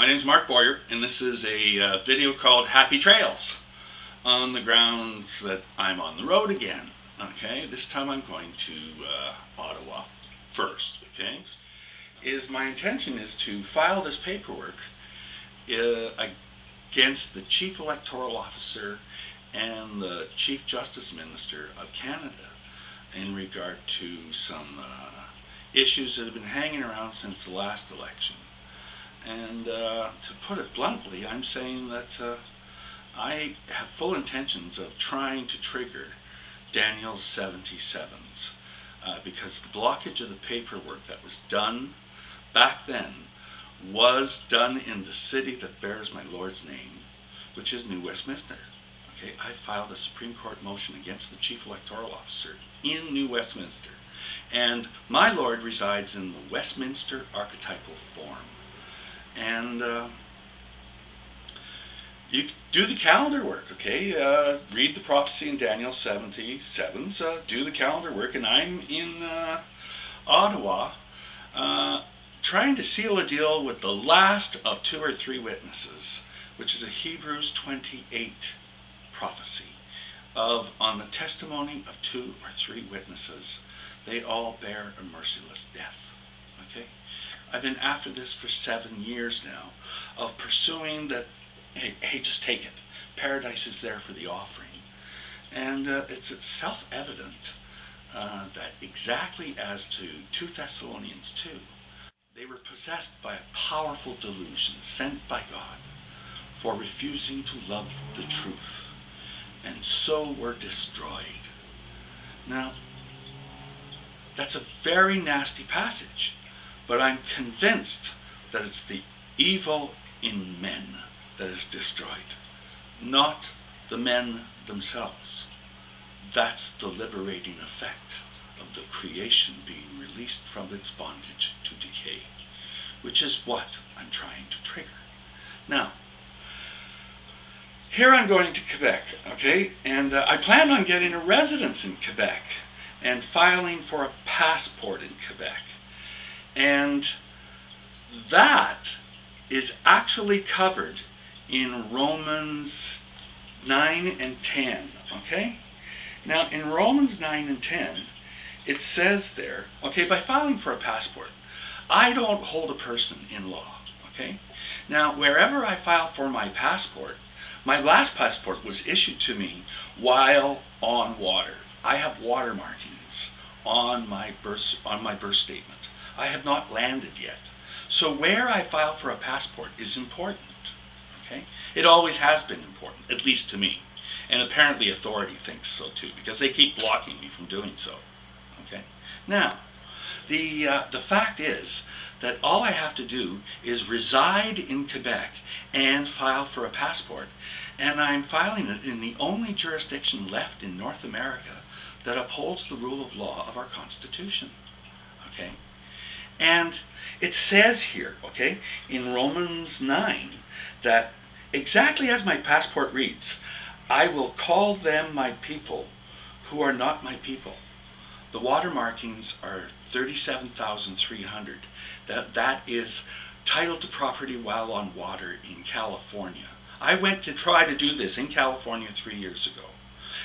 My name is Mark Boyer, and this is a video called Happy Trails, on the grounds that I'm on the road again. Okay, this time I'm going to Ottawa first. Okay, my intention is to file this paperwork against the Chief Electoral Officer and the Chief Justice Minister of Canada in regard to some issues that have been hanging around since the last election. And to put it bluntly, I'm saying that I have full intentions of trying to trigger Daniel's 77s because the blockage of the paperwork that was done back then was done in the city that bears my Lord's name, which is New Westminster. Okay, I filed a Supreme Court motion against the Chief Electoral Officer in New Westminster, and my Lord resides in the Westminster archetypal form. And you do the calendar work, okay? Read the prophecy in Daniel's 77s, do the calendar work, and I'm in Ottawa trying to seal a deal with the last of 2 or 3 witnesses, which is a Hebrews 28 prophecy on the testimony of 2 or 3 witnesses. They all bear a merciless death, okay? I've been after this for 7 years now, of pursuing that, hey, just take it. Paradise is there for the offering. And it's self-evident that exactly as to 2 Thessalonians 2, they were possessed by a powerful delusion sent by God for refusing to love the truth, and so were destroyed. Now, that's a very nasty passage. But I'm convinced that it's the evil in men that is destroyed, not the men themselves. That's the liberating effect of the creation being released from its bondage to decay, which is what I'm trying to trigger. Now, here I'm going to Quebec, okay? And I plan on getting a residence in Quebec and filing for a passport in Quebec. And that is actually covered in Romans 9 and 10, okay? Now, in Romans 9 and 10, it says there, okay, by filing for a passport, I don't hold a person in law, okay? Now, wherever I file for my passport, my last passport was issued to me while on water. I have water markings on my birth statement. I have not landed yet. So where I file for a passport is important, okay? It always has been important, at least to me. And apparently authority thinks so too, because they keep blocking me from doing so, okay? Now, the fact is that all I have to do is reside in Quebec and file for a passport, and I'm filing it in the only jurisdiction left in North America that upholds the rule of law of our Constitution, okay? And it says here, okay, in Romans 9, that exactly as my passport reads, I will call them my people who are not my people. The water markings are 37,300. That is title to property while on water in California. I went to try to do this in California 3 years ago,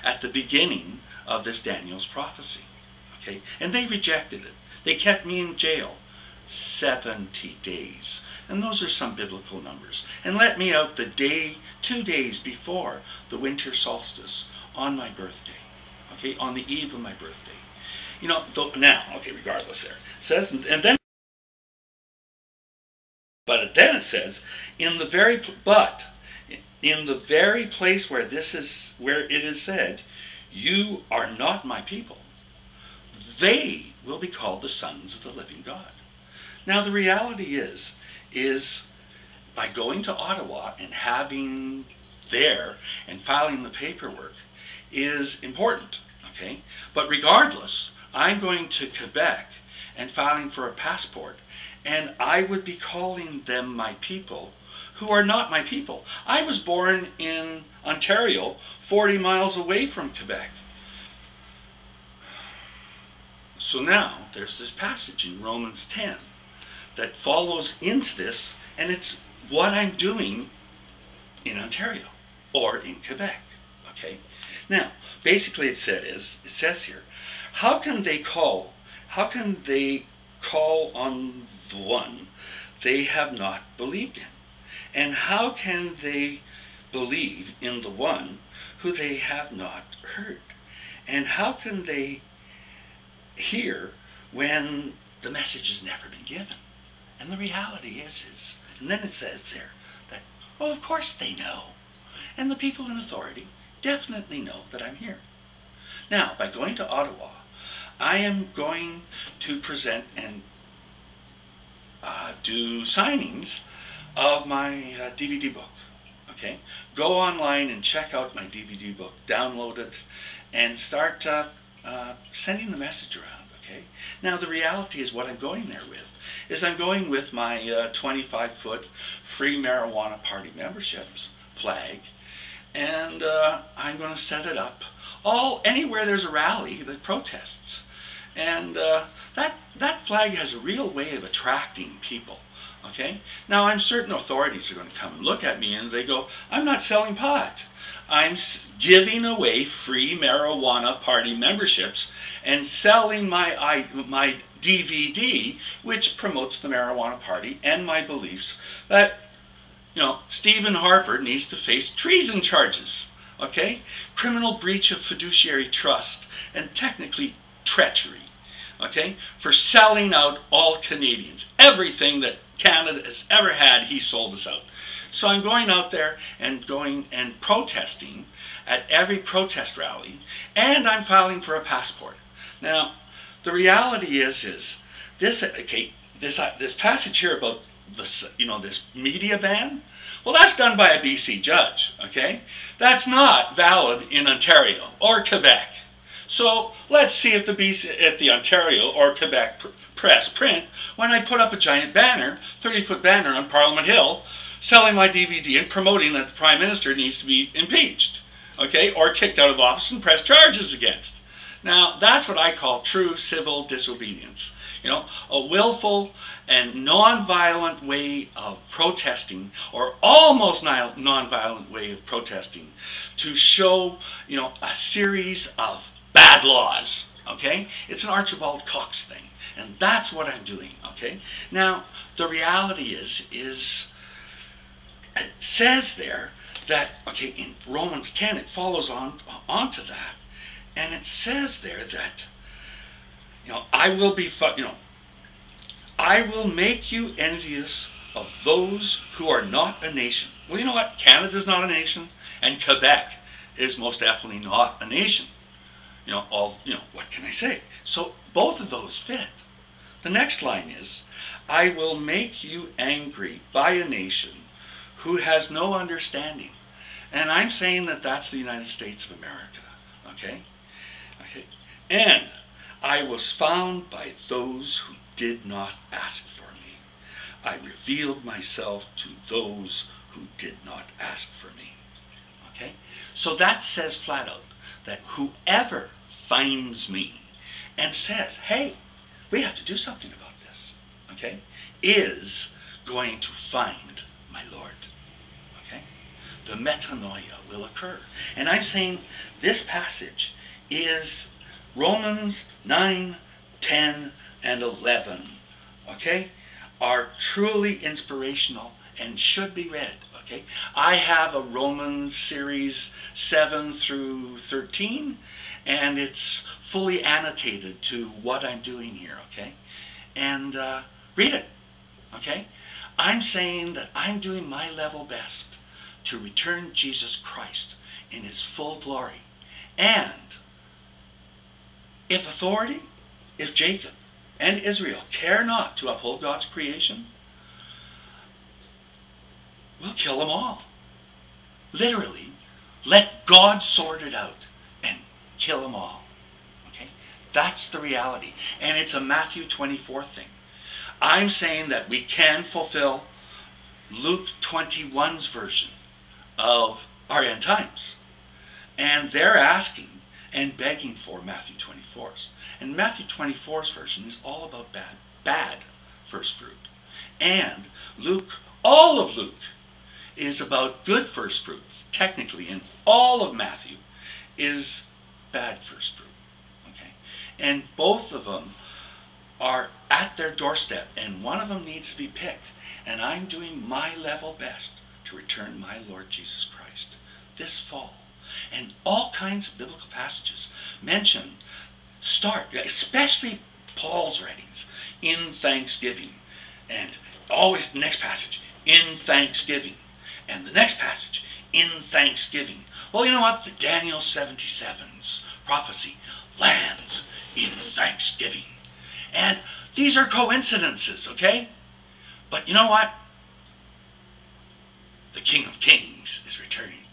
at the beginning of this Daniel's prophecy, okay, and they rejected it. They kept me in jail 70 days. And those are some biblical numbers. And let me out the day, 2 days before the winter solstice on my birthday. Okay, on the eve of my birthday. You know, now, okay, regardless there. It says, and then, but then it says, in the very place where it is said, you are not my people, they will be called the sons of the living God. Now the reality is by going to Ottawa and having there and filing the paperwork is important, okay? But regardless, I'm going to Quebec and filing for a passport, and I would be calling them my people who are not my people. I was born in Ontario, 40 miles away from Quebec. So now there's this passage in Romans 10 that follows into this, and it's what I'm doing in Ontario or in Quebec. Okay. Now, basically, it says here, how can they call on the one they have not believed in? And how can they believe in the one who they have not heard? And how can they hear when the message has never been given? And the reality is, and then it says there that, well, of course they know. And the people in authority definitely know that I'm here. Now, by going to Ottawa, I am going to present and do signings of my DVD book. Okay, go online and check out my DVD book, download it, and start sending the message around. Okay. Now the reality is, what I'm going there with is I'm going with my 25-foot free marijuana party memberships flag, and I'm going to set it up anywhere there's a rally that protests. And that flag has a real way of attracting people. Okay? Now, I'm certain authorities are going to come and look at me and they go, I'm not selling pot. I'm giving away free marijuana party memberships and selling my DVD, which promotes the marijuana party and my beliefs that, you know, Stephen Harper needs to face treason charges. Okay? Criminal breach of fiduciary trust and technically treachery. Okay, for selling out all Canadians. Everything that Canada has ever had, he sold us out. So I'm going out there and going and protesting at every protest rally, and I'm filing for a passport. Now, the reality is this. Okay, this passage here about this, you know, this media ban. Well, that's done by a BC judge. Okay, that's not valid in Ontario or Quebec. So let's see if the Ontario or Quebec press print when I put up a giant banner, 30-foot banner on Parliament Hill, selling my DVD and promoting that the Prime Minister needs to be impeached, okay, or kicked out of office and press charges against. Now, that's what I call true civil disobedience. You know, a willful and non-violent way of protesting, or almost non-violent way of protesting, to show, you know, a series of bad laws, okay? It's an Archibald Cox thing, and that's what I'm doing, okay? Now, the reality is it says there that, okay, in Romans 10, it follows onto that, and it says there that, you know, I will make you envious of those who are not a nation. Well, you know what? Canada's not a nation, and Quebec is most definitely not a nation. You know, what can I say? So both of those fit. The next line is, I will make you angry by a nation who has no understanding. And I'm saying that that's the United States of America. Okay? Okay. And I was found by those who did not ask for me. I revealed myself to those who did not ask for me. Okay? So that says flat out that whoever finds me and says, hey, we have to do something about this, okay, is going to find my Lord, okay? The metanoia will occur. And I'm saying this passage is Romans 9, 10, and 11, okay, are truly inspirational and should be read, okay? I have a Romans series 7 through 13, and it's fully annotated to what I'm doing here, okay? And read it, okay? I'm saying that I'm doing my level best to return Jesus Christ in his full glory. And if authority, if Jacob and Israel care not to uphold God's creation, we'll kill them all. Literally, let God sort it out and kill them all. Okay? That's the reality. And it's a Matthew 24 thing. I'm saying that we can fulfill Luke 21's version of our end times. And they're asking and begging for Matthew 24's. And Matthew 24's version is all about bad first fruit. And Luke all of Luke is about good first fruits, technically, and all of Matthew is bad first fruit. Okay? And both of them are at their doorstep, and one of them needs to be picked. And I'm doing my level best to return my Lord Jesus Christ this fall. And all kinds of biblical passages mention, especially Paul's writings, in thanksgiving. And always the next passage, in thanksgiving. And the next passage, in thanksgiving. Well, you know what? The Daniel 77's prophecy lands in thanksgiving. And these are coincidences, okay? But you know what? The King of Kings is returning.